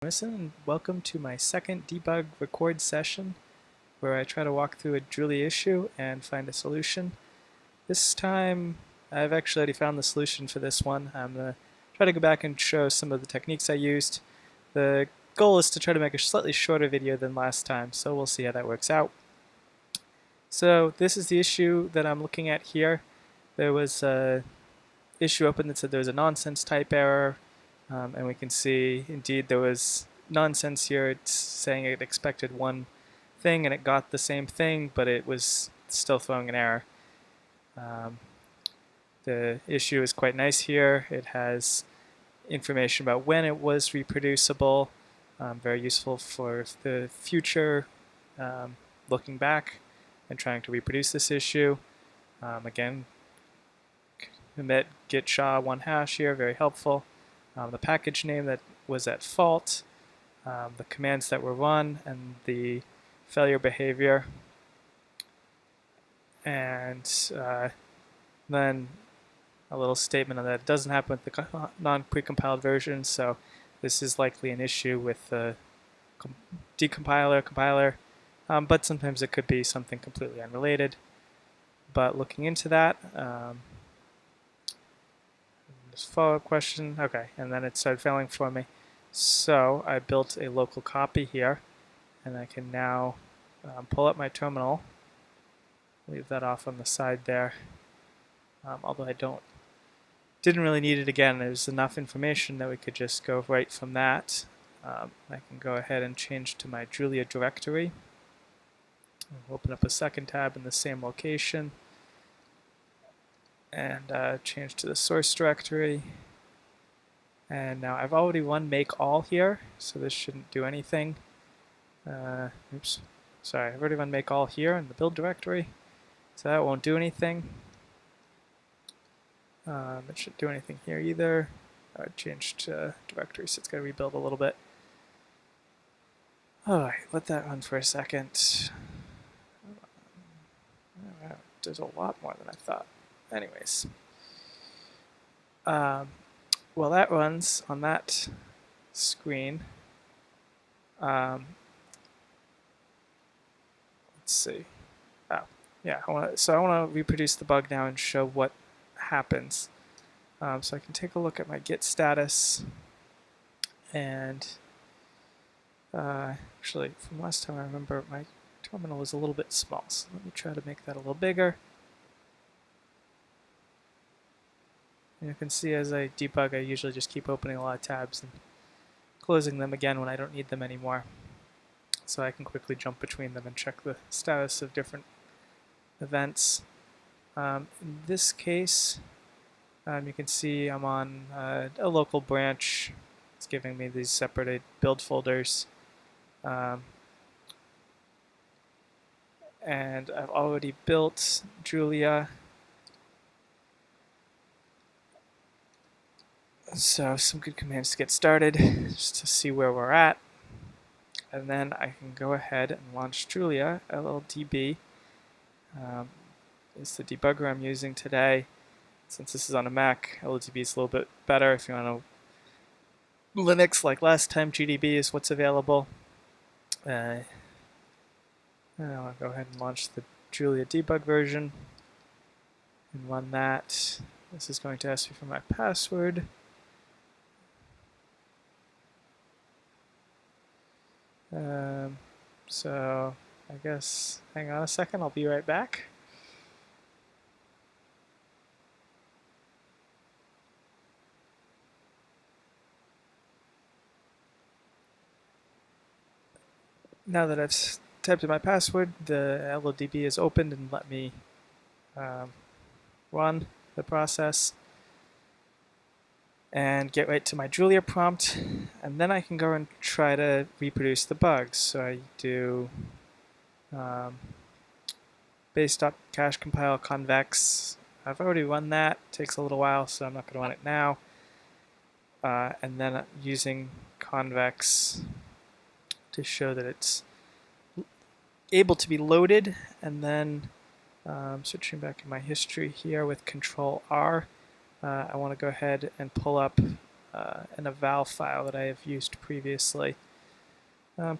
And welcome to my second debug record session where I try to walk through a Julia issue and find a solution. This time I've actually already found the solution for this one. I'm going to try to go back and show some of the techniques I used. The goal is to try to make a slightly shorter video than last time, so we'll see how that works out. So this is the issue that I'm looking at here. There was an issue open that said there was a nonsense type error. And we can see, indeed, there was nonsense here. It's saying it expected one thing and it got the same thing, but it was still throwing an error. The issue is quite nice here. It has information about when it was reproducible, very useful for the future, looking back and trying to reproduce this issue. Again, commit git SHA-1 here, very helpful. The package name that was at fault, the commands that were run, and the failure behavior. And then a little statement on that it doesn't happen with the non-precompiled version, so this is likely an issue with the decompiler, compiler, but sometimes it could be something completely unrelated. But looking into that, follow-up question, okay, and then it started failing for me. So I built a local copy here, and I can now pull up my terminal, leave that off on the side there, although didn't really need it again. There's enough information that we could just go right from that. I can go ahead and change to my Julia directory. I'll open up a second tab in the same location and change to the source directory. And now I've already run make all here, so this shouldn't do anything. Oops, sorry, I've already run make all here in the build directory, so that won't do anything. It shouldn't do anything here either. I changed directory, so it's got to rebuild a little bit. Alright, let that run for a second. There's a lot more than I thought. Anyways, well, that runs on that screen. Let's see. Oh, yeah. I want to reproduce the bug now and show what happens. So I can take a look at my git status, and actually, from last time I remember my terminal was a little bit small, so let me try to make that a little bigger. And you can see as I debug, I usually just keep opening a lot of tabs and closing them again when I don't need them anymore. So I can quickly jump between them and check the status of different events. In this case, you can see I'm on a local branch. It's giving me these separated build folders. And I've already built Julia. So some good commands to get started, just to see where we're at. And then I can go ahead and launch Julia, LLDB. It's the debugger I'm using today. Since this is on a Mac, LLDB is a little bit better. If you're on a Linux like last time, GDB is what's available. I'll go ahead and launch the Julia debug version and run that. This is going to ask me for my password. So I guess, hang on a second, I'll be right back. Now that I've typed in my password, the LLDB is opened and let me run the process and get right to my Julia prompt, and then I can go and try to reproduce the bugs. So I do base.cache compile convex. I've already run that. It takes a little while, so I'm not going to run it now. And then using convex to show that it's able to be loaded, and then switching back in my history here with Control R. I want to go ahead and pull up an eval file that I have used previously.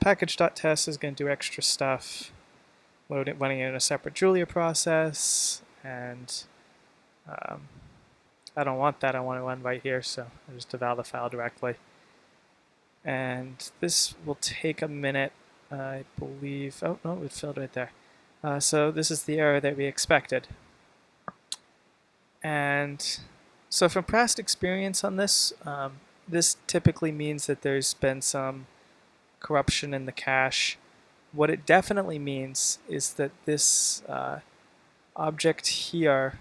Package.test is going to do extra stuff, running it in a separate Julia process, and I don't want that. I want to run right here, so I just eval the file directly. And this will take a minute, I believe. Oh, no, it filled right there. So this is the error that we expected. And so from past experience on this, this typically means that there's been some corruption in the cache. What it definitely means is that this object here,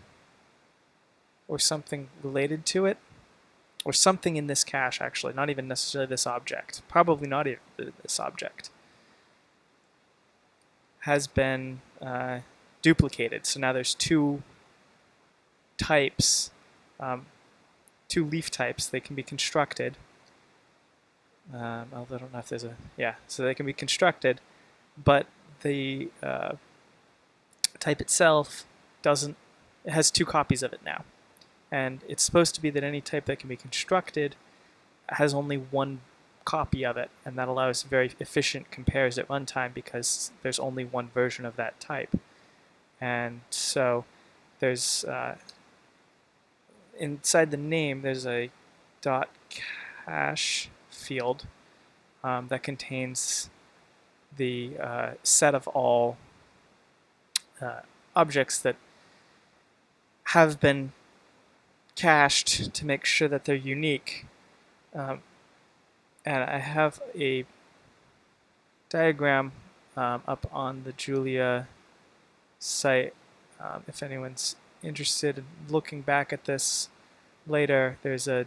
or something related to it, or something in this cache actually, not even necessarily this object, probably not even this object, has been duplicated. So now there's two types, two leaf types. They can be constructed. Although I don't know if there's a, yeah, so they can be constructed, but the type itself doesn't, it has two copies of it now. And it's supposed to be that any type that can be constructed has only one copy of it, and that allows very efficient compares at runtime because there's only one version of that type. And so there's, inside the name, there's a .cache field that contains the set of all objects that have been cached to make sure that they're unique. And I have a diagram up on the Julia site. If anyone's interested in looking back at this later, there's a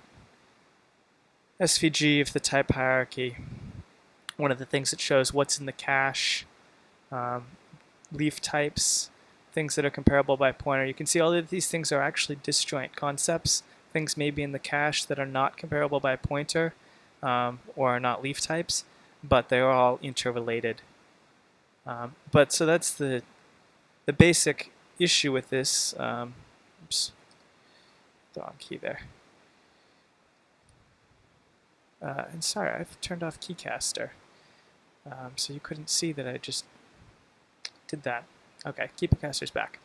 SVG of the type hierarchy. One of the things that shows what's in the cache, leaf types, things that are comparable by pointer. You can see all of these things are actually disjoint concepts. Things may be in the cache that are not comparable by pointer or are not leaf types, but they're all interrelated. But so that's the basic issue with this. Oops, the wrong key there. And sorry, I've turned off Keycaster, so you couldn't see that I just did that. Okay, Keycaster's back.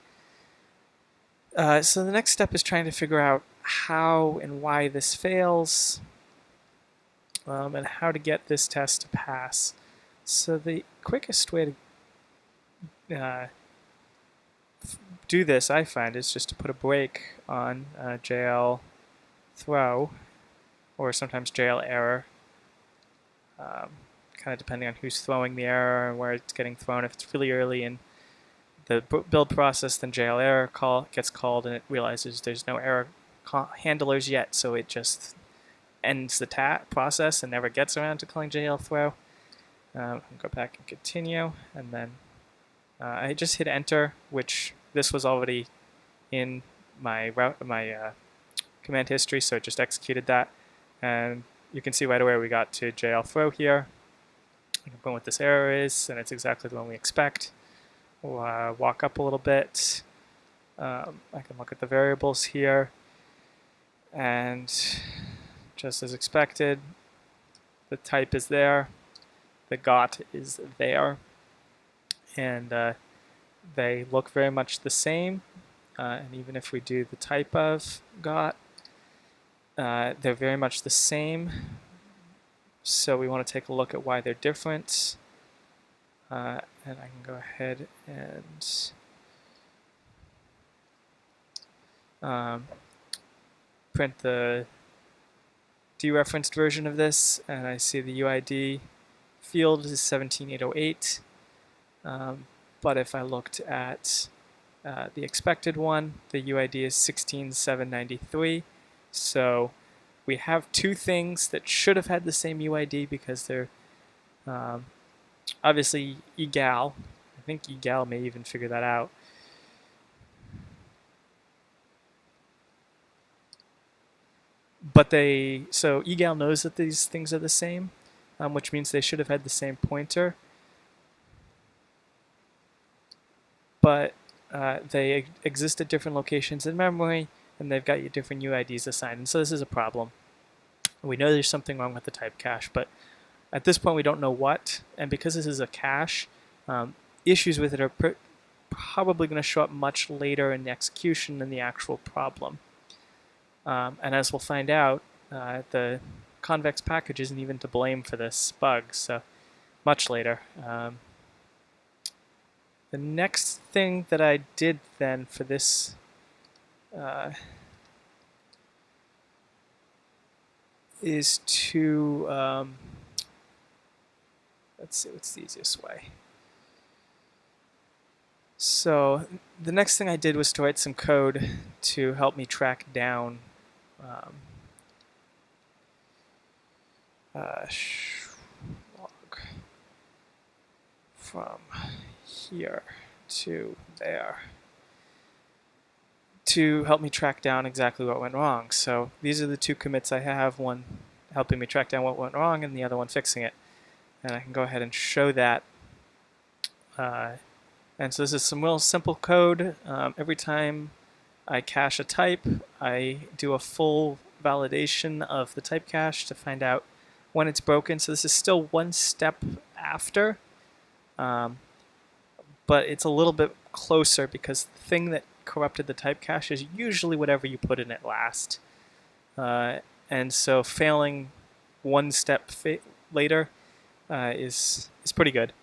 So the next step is trying to figure out how and why this fails, and how to get this test to pass. So the quickest way to do this, I find, is just to put a break on JL throw, or sometimes JL error, kind of depending on who's throwing the error and where it's getting thrown. If it's really early in the build process, then JL error gets called, and it realizes there's no error handlers yet, so it just ends the process and never gets around to calling JL throw. I'll go back and continue, and then I just hit enter, which this was already in my command history, so it just executed that. And you can see right away we got to JL throw here. I can put what this error is, and it's exactly the one we expect. We'll walk up a little bit. I can look at the variables here, and just as expected, the type is there, the got is there, and they look very much the same. And even if we do the type of got, they're very much the same. So we want to take a look at why they're different. And I can go ahead and print the dereferenced version of this, and I see the UID field is 17808. But if I looked at the expected one, the UID is 16793. So we have two things that should have had the same UID because they're obviously egal. I think egal may even figure that out. But so egal knows that these things are the same, which means they should have had the same pointer. But they exist at different locations in memory, and they've got different UIDs assigned. And so this is a problem. We know there's something wrong with the type cache, but at this point we don't know what, and because this is a cache, issues with it are probably going to show up much later in the execution than the actual problem. And as we'll find out, the convex package isn't even to blame for this bug, so much later. The next thing that I did then for this is to, let's see what's the easiest way. So the next thing I did was to write some code to help me track down log from here to there to help me track down exactly what went wrong. So these are the two commits I have, one helping me track down what went wrong and the other one fixing it. And I can go ahead and show that. And so this is some real simple code. Every time I cache a type, I do a full validation of the type cache to find out when it's broken. So this is still one step after, but it's a little bit closer because the thing that corrupted the type cache is usually whatever you put in it last. And so failing one step later is pretty good.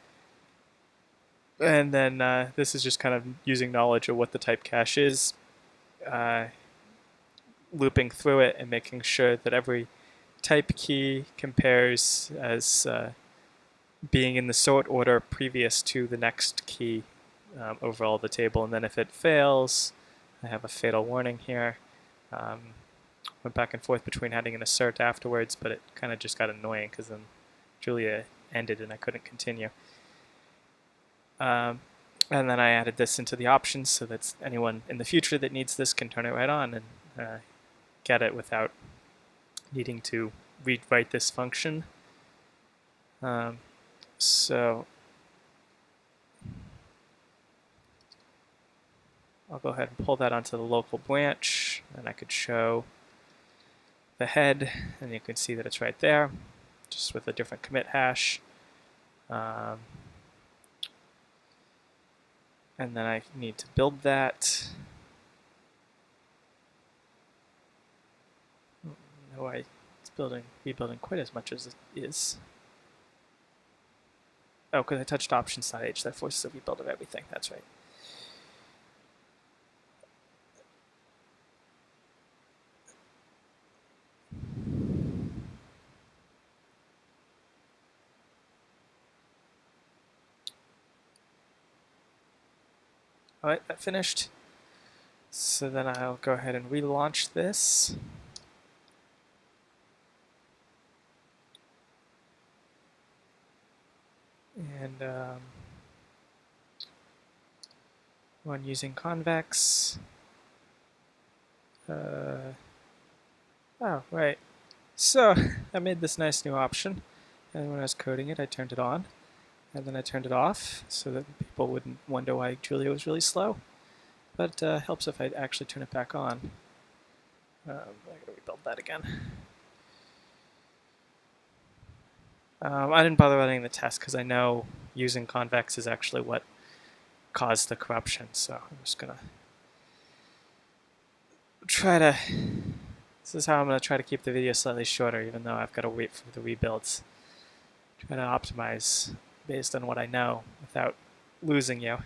And then this is just kind of using knowledge of what the type cache is, looping through it and making sure that every type key compares as being in the sort order previous to the next key over all the table. And then if it fails, I have a fatal warning here. Went back and forth between adding an assert afterwards, but it kind of just got annoying because then Julia ended and I couldn't continue. And then I added this into the options so that anyone in the future that needs this can turn it right on and get it without needing to rewrite this function. So I'll go ahead and pull that onto the local branch, and I could show the head, and you can see that it's right there, just with a different commit hash. And then I need to build that. No, it's rebuilding quite as much as it is. Oh, because I touched options.h, that forces a rebuild of everything. That's right. All right, that finished. So then I'll go ahead and relaunch this. And when using convex, oh, right. So I made this nice new option, and when I was coding it, I turned it on. And then I turned it off so that people wouldn't wonder why Julia was really slow. But helps if I actually turn it back on. I gotta rebuild that again. I didn't bother running the test because I know using convex is actually what caused the corruption. So I'm just gonna try to. This is how I'm gonna try to keep the video slightly shorter, even though I've got to wait for the rebuilds. Try to optimize based on what I know without losing you.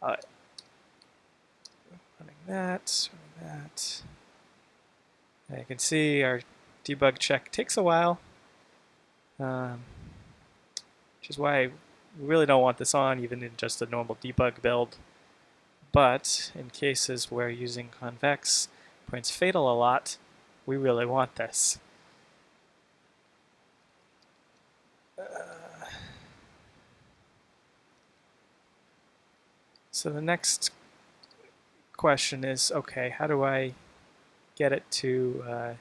All right. Running that. And you can see our debug check takes a while, which is why we really don't want this on even in just a normal debug build. But in cases where using convex points fatal a lot, we really want this. So the next question is, okay, how do I get it to,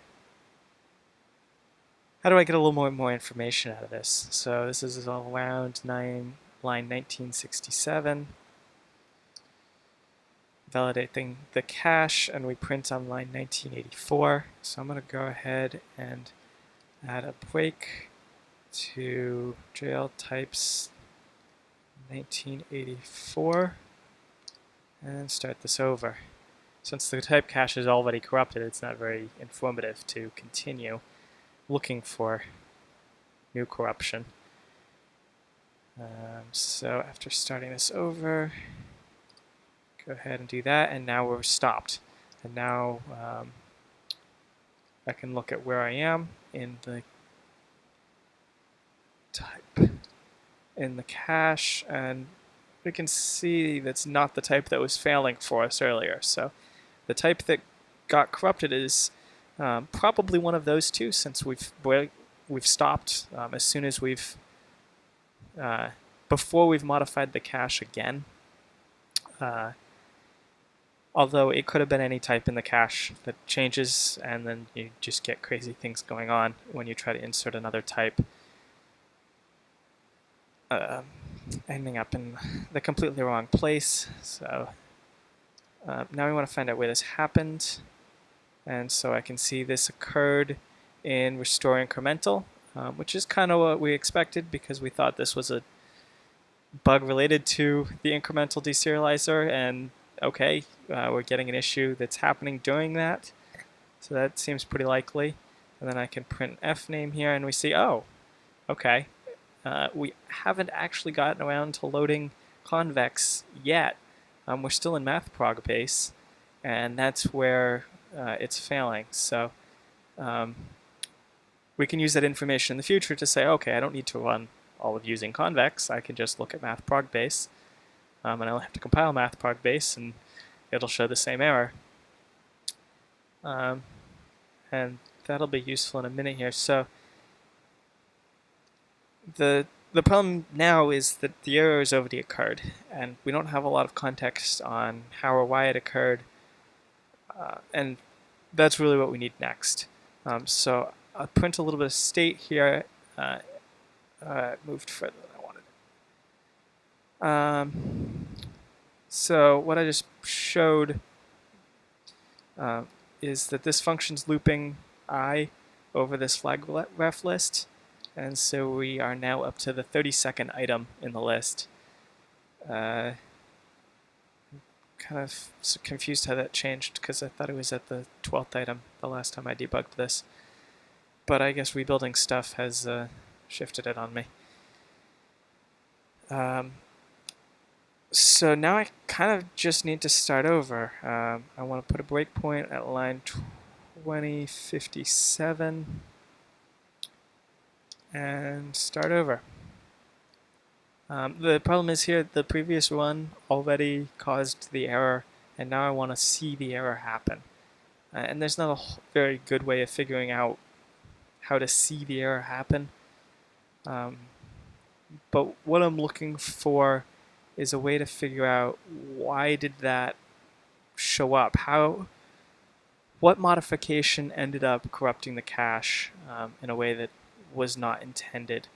how do I get a little more information out of this? So this is all around line 1967. validating the cache, and we print on line 1984. So I'm going to go ahead and add a break to jail types 1984 and start this over. Since the type cache is already corrupted, it's not very informative to continue looking for new corruption. So after starting this over, go ahead and do that, and now we're stopped. And now I can look at where I am in the type in the cache, and we can see that's not the type that was failing for us earlier. So the type that got corrupted is probably one of those two, since we've stopped as soon as we've before we've modified the cache again. Although it could have been any type in the cache that changes, and then you just get crazy things going on when you try to insert another type, ending up in the completely wrong place. So now we want to find out where this happened, and so I can see this occurred in restore incremental, which is kind of what we expected, because we thought this was a bug related to the incremental deserializer, and okay, we're getting an issue that's happening during that, so that seems pretty likely. And then I can print fname here, and we see, oh, okay, we haven't actually gotten around to loading convex yet. We're still in mathprog base, and that's where it's failing. So we can use that information in the future to say, okay, I don't need to run all of using convex. I can just look at mathprog base, and I'll have to compile mathprog base, and it'll show the same error. And that'll be useful in a minute here. So the problem now is that the error has already occurred, and we don't have a lot of context on how or why it occurred, and that's really what we need next. So I'll print a little bit of state here. Moved further than I wanted. So what I just showed is that this function's looping I over this flag ref list, and so we are now up to the 32nd item in the list. Kind of confused how that changed, because I thought it was at the 12th item the last time I debugged this, but I guess rebuilding stuff has shifted it on me. So now I kind of just need to start over. I want to put a breakpoint at line 2057 and start over. The problem is here, the previous run already caused the error, and now I want to see the error happen. And there's not a very good way of figuring out how to see the error happen. But what I'm looking for is a way to figure out, why did that show up? What modification ended up corrupting the cache in a way that was not intended?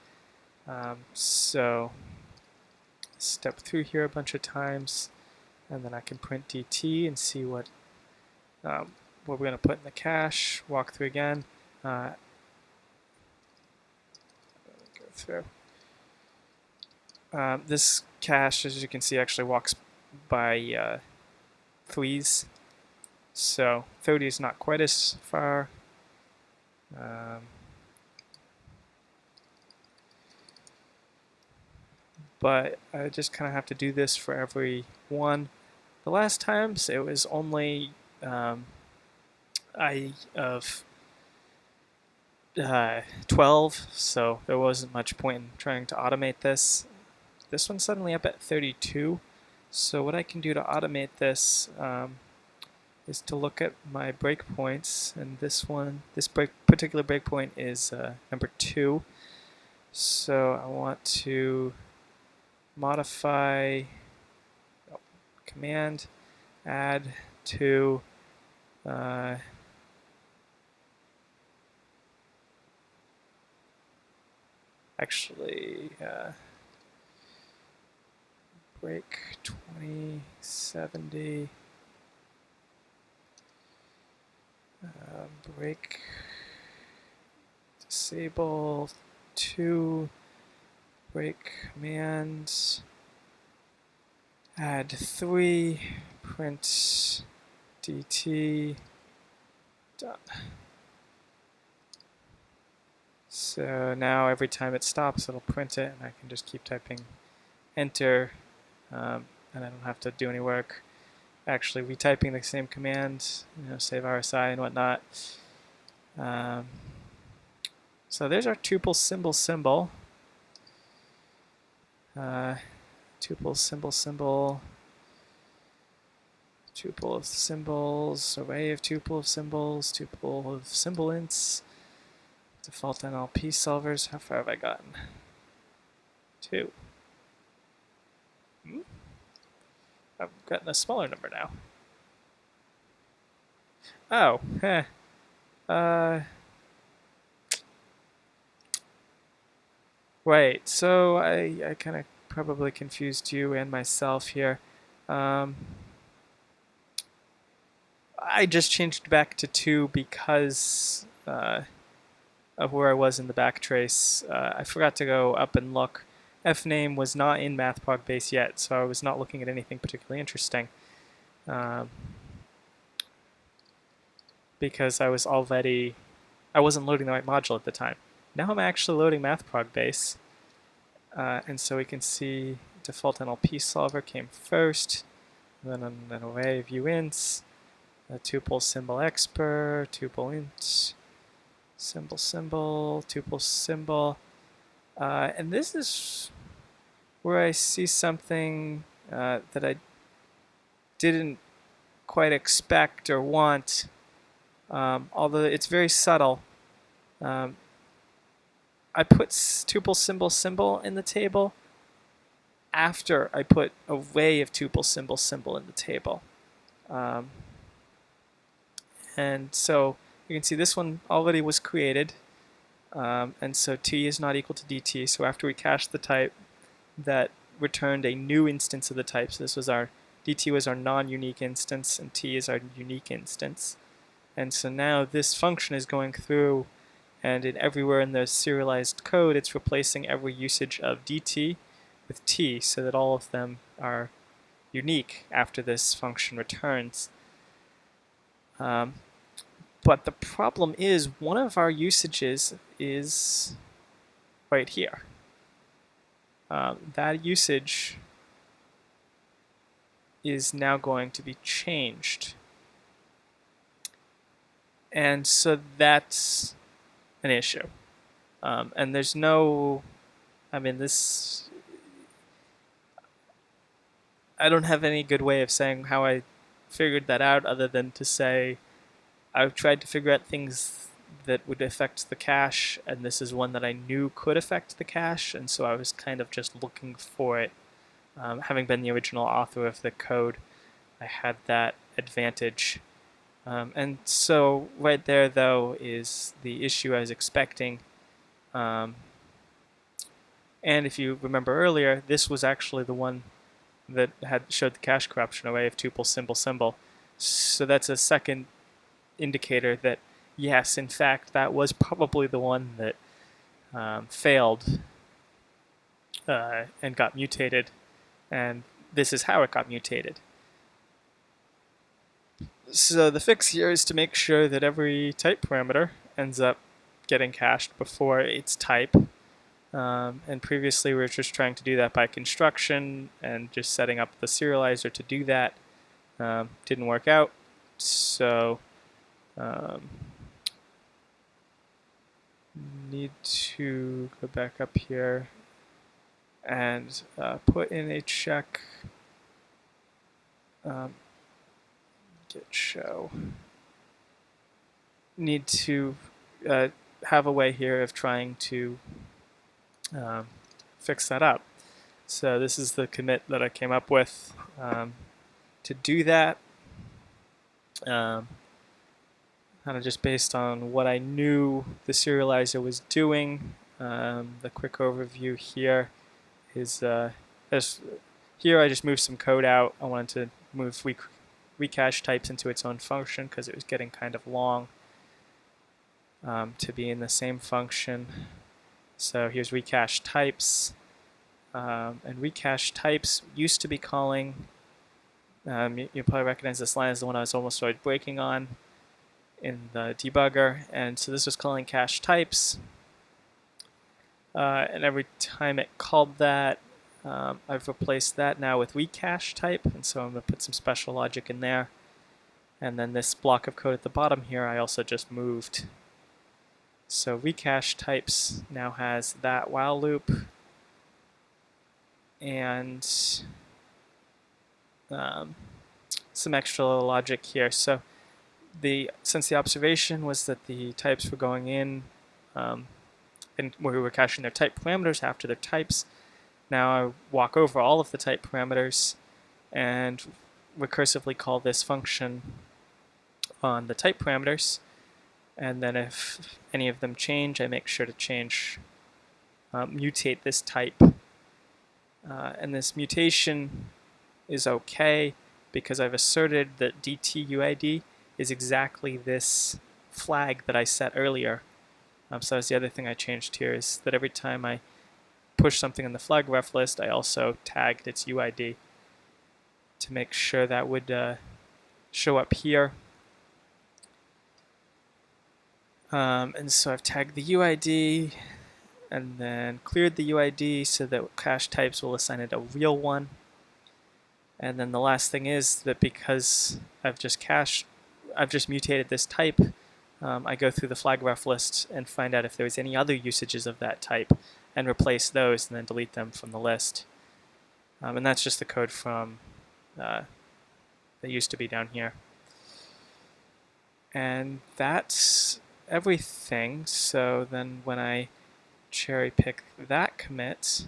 So step through here a bunch of times, and then I can print DT and see what we're going to put in the cache. Walk through again. Go through. This cache, as you can see, actually walks by 3s, so 30 is not quite as far. But I just kind of have to do this for every one. The last times it was only I of 12, so there wasn't much point in trying to automate this. This one's suddenly up at 32, so what I can do to automate this is to look at my breakpoints, and this particular breakpoint is number 2. So I want to modify command add to break 2070 break, disable 2, break commands, add 3, print dt, done. So now every time it stops, it'll print it, and I can just keep typing enter, and I don't have to do any work actually retyping the same command, save RSI and whatnot. So there's our tuple symbol. Tuple symbol, tuple of symbols, array of tuple of symbols, tuple of symbol ints, default NLP solvers. How far have I gotten? 2. I've gotten a smaller number now. Oh, right, so I kind of probably confused you and myself here. I just changed back to 2 because of where I was in the backtrace. I forgot to go up and look. Fname was not in MathProg base yet, so I was not looking at anything particularly interesting. Because I wasn't loading the right module at the time. Now I'm actually loading MathProg base, and so we can see default NLP solver came first, and then an array of uints, a tuple symbol expr, tuple int, symbol, tuple symbol, and this is where I see something that I didn't quite expect or want, although it's very subtle. I put tuple symbol in the table after I put array of tuple symbol in the table. And so you can see this one already was created, and so t is not equal to dt. So after we cached the type, that returned a new instance of the type. So this was our dt was our non-unique instance, and t is our unique instance. And so now this function is going through, and everywhere in the serialized code, it's replacing every usage of dt with t, so that all of them are unique after this function returns. But the problem is one of our usages is right here. That usage is now going to be changed. And so that's an issue. And there's no, I don't have any good way of saying how I figured that out other than to say I've tried to figure out things that would affect the cache, and this is one that I knew could affect the cache, and so I was kind of just looking for it. Having been the original author of the code, I had that advantage. And so right there, though, is the issue I was expecting. And if you remember earlier, this was actually the one that had showed the cache corruption array of tuple symbol. So that's a second indicator that, yes, in fact, that was probably the one that failed and got mutated. And this is how it got mutated. So the fix here is to make sure that every type parameter ends up getting cached before its type. And previously we were just trying to do that by construction and just setting up the serializer to do that. Didn't work out. So need to go back up here and put in a check. Git show. Need to have a way here of trying to fix that up. So this is the commit that I came up with to do that. Kind of just based on what I knew the serializer was doing. The quick overview here is here I just moved some code out. I wanted to move recache types into its own function because it was getting kind of long to be in the same function. So here's recache types. And recache types used to be calling, you probably recognize this line as the one I was almost started breaking on in the debugger. And so this was calling cache types. And every time it called that, I've replaced that now with recache type. And so I'm going to put some special logic in there. And then this block of code at the bottom here, I also just moved. So recache types now has that while loop and some extra logic here. So since the observation was that the types were going in and we were caching their type parameters after their types, now I walk over all of the type parameters and recursively call this function on the type parameters. And then if any of them change, I make sure to mutate this type. And this mutation is okay because I've asserted that DTUID is exactly this flag that I set earlier. So that's the other thing I changed here, is that every time I push something in the flag ref list, I also tagged its UID to make sure that would show up here. And so I've tagged the UID and then cleared the UID so that cache types will assign it a real one. And then the last thing is that because I've just mutated this type, I go through the flag ref list and find out if there's any other usages of that type and replace those and then delete them from the list. And that's just the code from that used to be down here. And that's everything. So then when I cherry pick that commit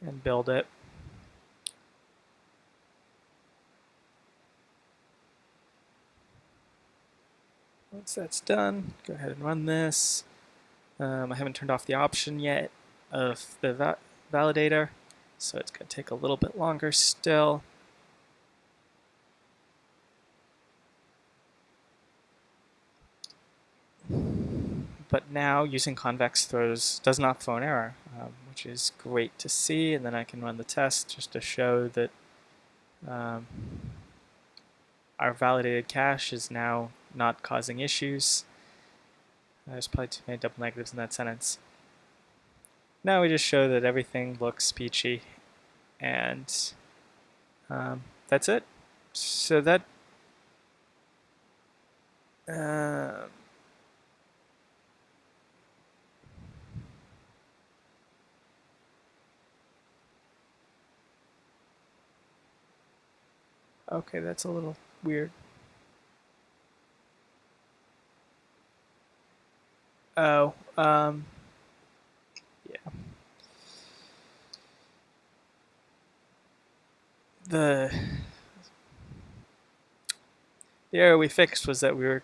and build it, once that's done, go ahead and run this. I haven't turned off the option yet of the validator, so it's going to take a little bit longer still. But now using convex does not throw an error, which is great to see. And then I can run the test just to show that our validated cache is now not causing issues. There's probably too many double negatives in that sentence. Now we just show that everything looks peachy, and that's it. So that okay, that's a little weird. Oh, yeah. The error we fixed was that we were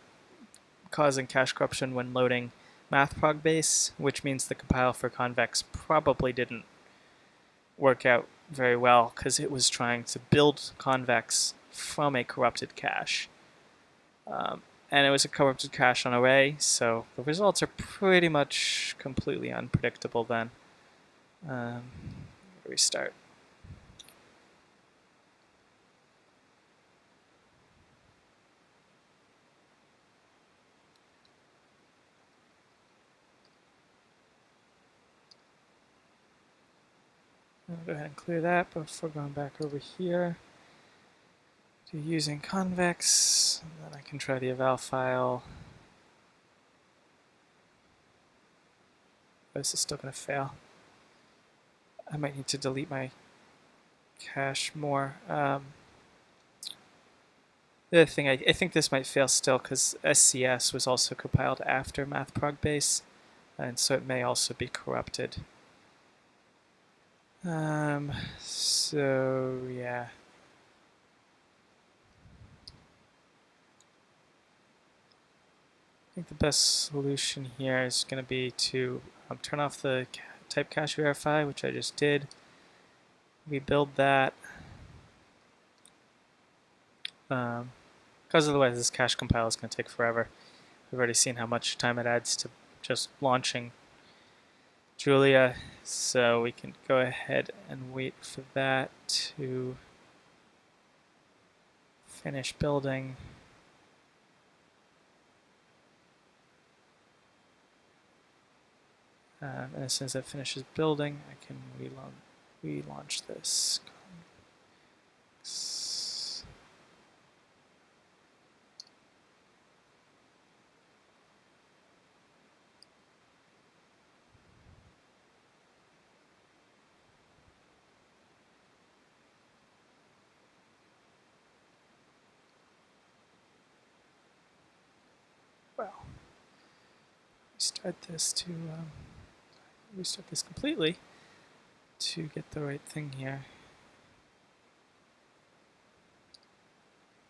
causing cache corruption when loading mathprog base, which means the compile for convex probably didn't work out very well because it was trying to build convex from a corrupted cache. And it was a corrupted cache on array, so the results are pretty much completely unpredictable then. Restart. I'll go ahead and clear that before going back over here to using convex, and then I can try the eval file. This is still going to fail. I might need to delete my cache more. The other thing, I think this might fail still because SCS was also compiled after mathprog base, and so it may also be corrupted. So yeah. I think the best solution here is going to be to turn off the type cache verify, which I just did, rebuild that. Because otherwise this cache compile is going to take forever. We've already seen how much time it adds to just launching Julia, so we can go ahead and wait for that to finish building. And as soon as that finishes building, I can relaunch this. Well, restart this completely to get the right thing here.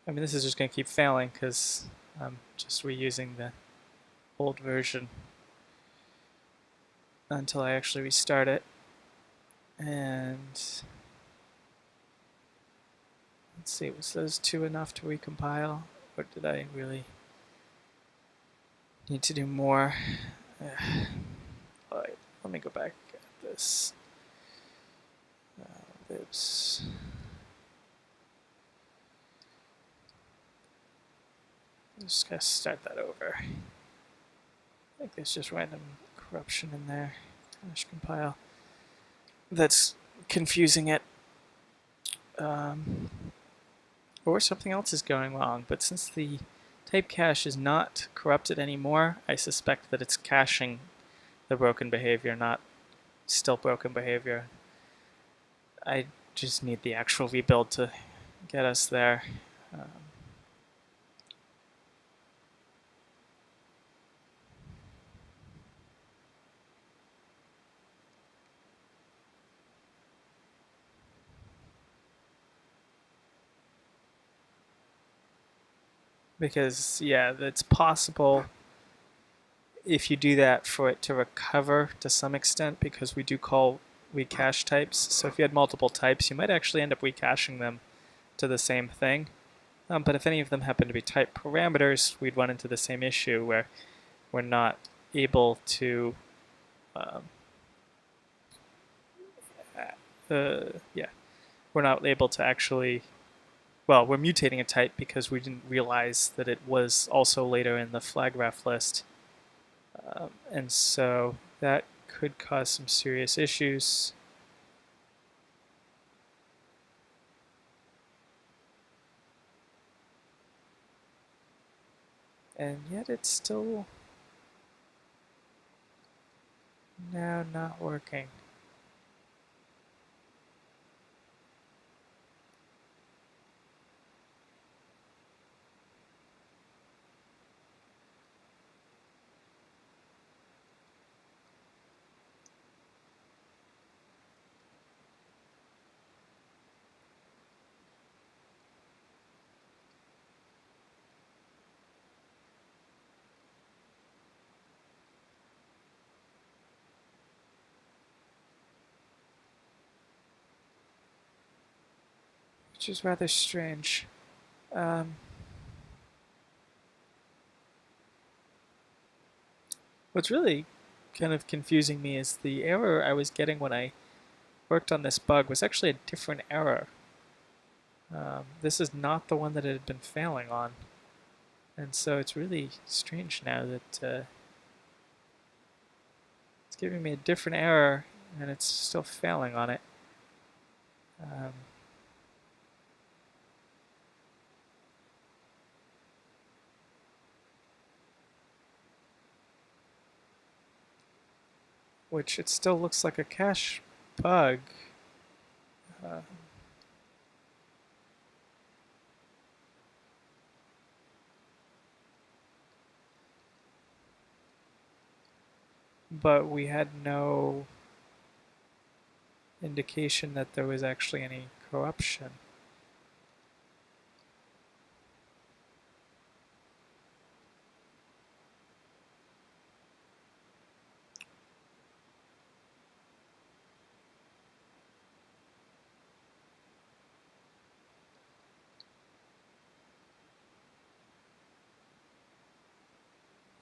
I mean, this is just going to keep failing because I'm just reusing the old version until I actually restart it. And let's see, was those two enough to recompile, or did I really need to do more? All right, let me go back at this. Oops. Just gotta start that over. I think there's just random corruption in there. Cache compile. That's confusing it. Or something else is going wrong, but since the type cache is not corrupted anymore, I suspect that it's caching the broken behavior, not still broken behavior. I just need the actual rebuild to get us there. Because, yeah, it's possible if you do that for it to recover to some extent, because we do call recache types. So if you had multiple types, you might actually end up recaching them to the same thing. But if any of them happen to be type parameters, we'd run into the same issue where we're not able to we're not able to actually, well, we're mutating a type because we didn't realize that it was also later in the flag ref list. And so that could cause some serious issues. And yet it's still now not working. Which is rather strange. What's really kind of confusing me is the error I was getting when I worked on this bug was actually a different error. This is not the one that it had been failing on. And so it's really strange now that it's giving me a different error and it's still failing on it. Which it still looks like a cache bug. But we had no indication that there was actually any corruption.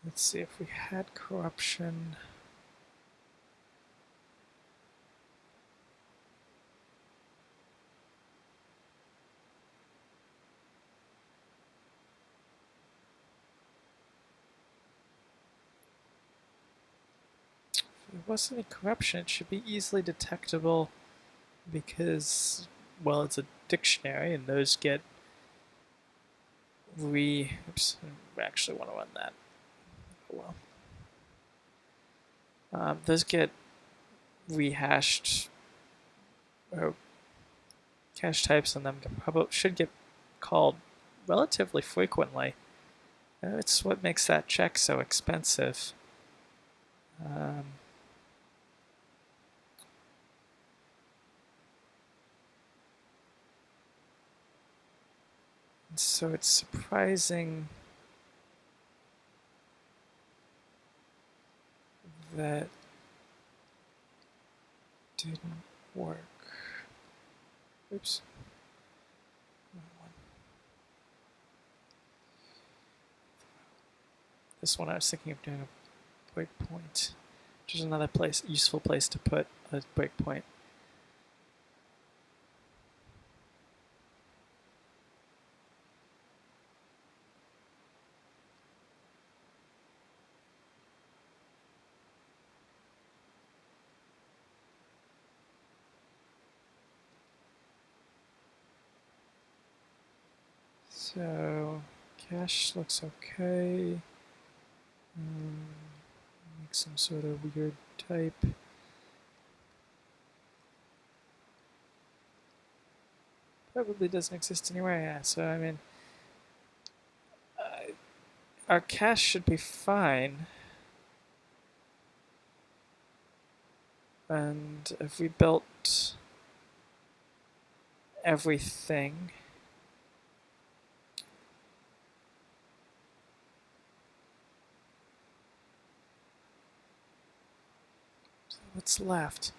Let's see if we had corruption. If there wasn't any corruption, it should be easily detectable because, well, it's a dictionary and those get oops, I actually want to run that. Oh well. Those get rehashed, or cache types on them probably should get called relatively frequently. It's what makes that check so expensive. So it's surprising that didn't work. Oops. This one I was thinking of doing a breakpoint, which is another useful place to put a breakpoint. So cache looks okay. Make some sort of weird type. Probably doesn't exist anywhere. Yeah. So I mean, our cache should be fine. And if we built everything, so what's left?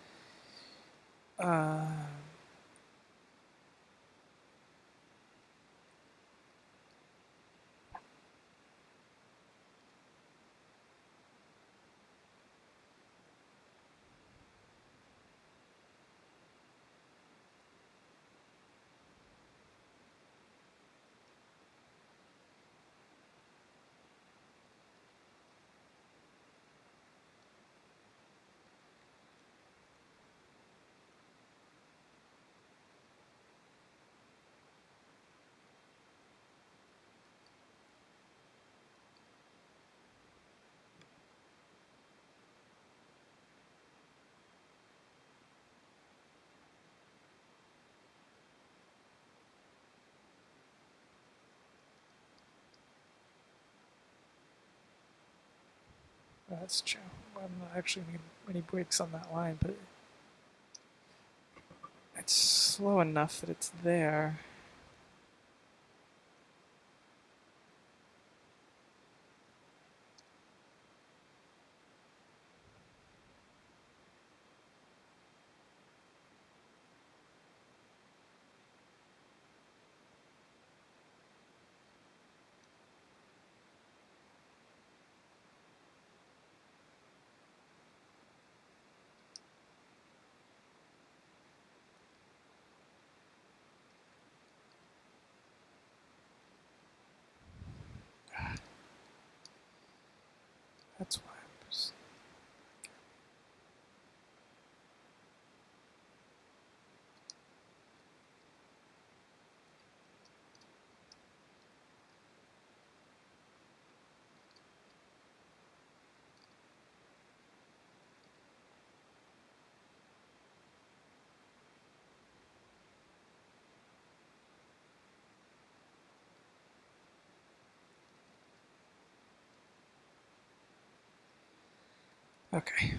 That's true. I'm not actually making many breaks on that line, but it's slow enough that it's there. That's why I'm just... Okay.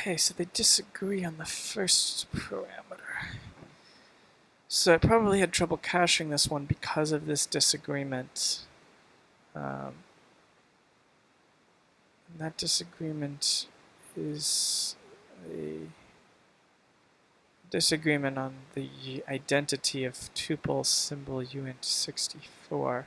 Okay, so they disagree on the first parameter. So I probably had trouble caching this one because of this disagreement. And that disagreement is a disagreement on the identity of tuple symbol uint64.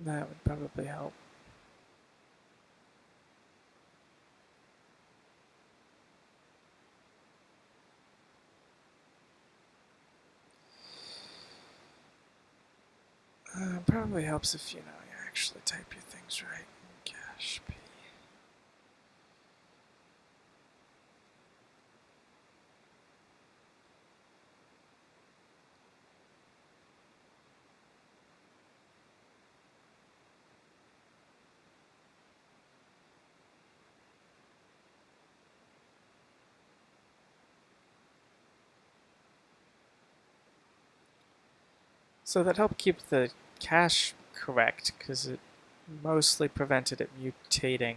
That would probably help. Probably helps if you actually type your things right. Cache P. So that helped keep the cache correct because it mostly prevented it mutating.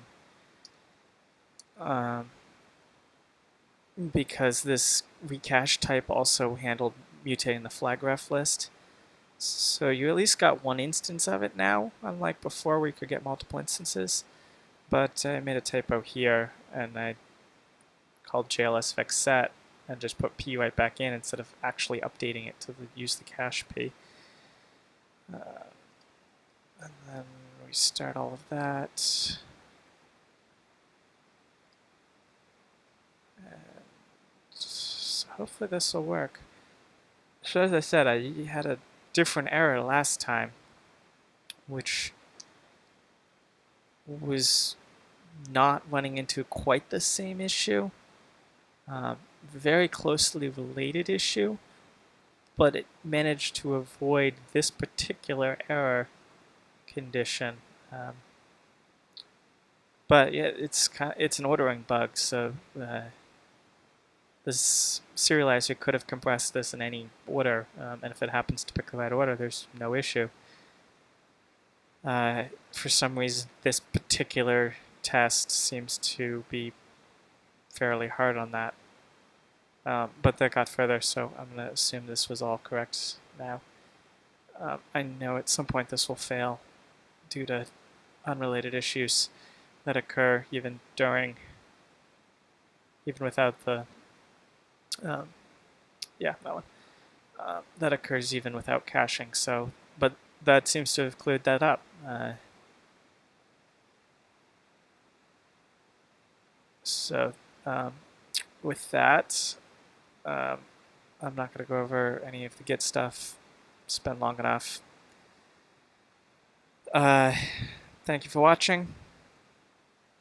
Because this recache type also handled mutating the flag ref list. So you at least got one instance of it now, unlike before where you could get multiple instances. But I made a typo here and I called jlsfixset and just put p right back in instead of actually updating it to use the cache p. And then we start all of that. And so hopefully this will work. So as I said, I had a different error last time, which was not running into quite the same issue. Very closely related issue, but it managed to avoid this particular error condition. But yeah, it's an ordering bug, so this serializer could have compressed this in any order, and if it happens to pick the right order, there's no issue. For some reason, this particular test seems to be fairly hard on that. But that got further, so I'm going to assume this was all correct now. I know at some point this will fail due to unrelated issues that occur even without the, yeah, that one. That occurs even without caching, so, but that seems to have cleared that up. So with that, I'm not going to go over any of the Git stuff. It's been long enough. Thank you for watching.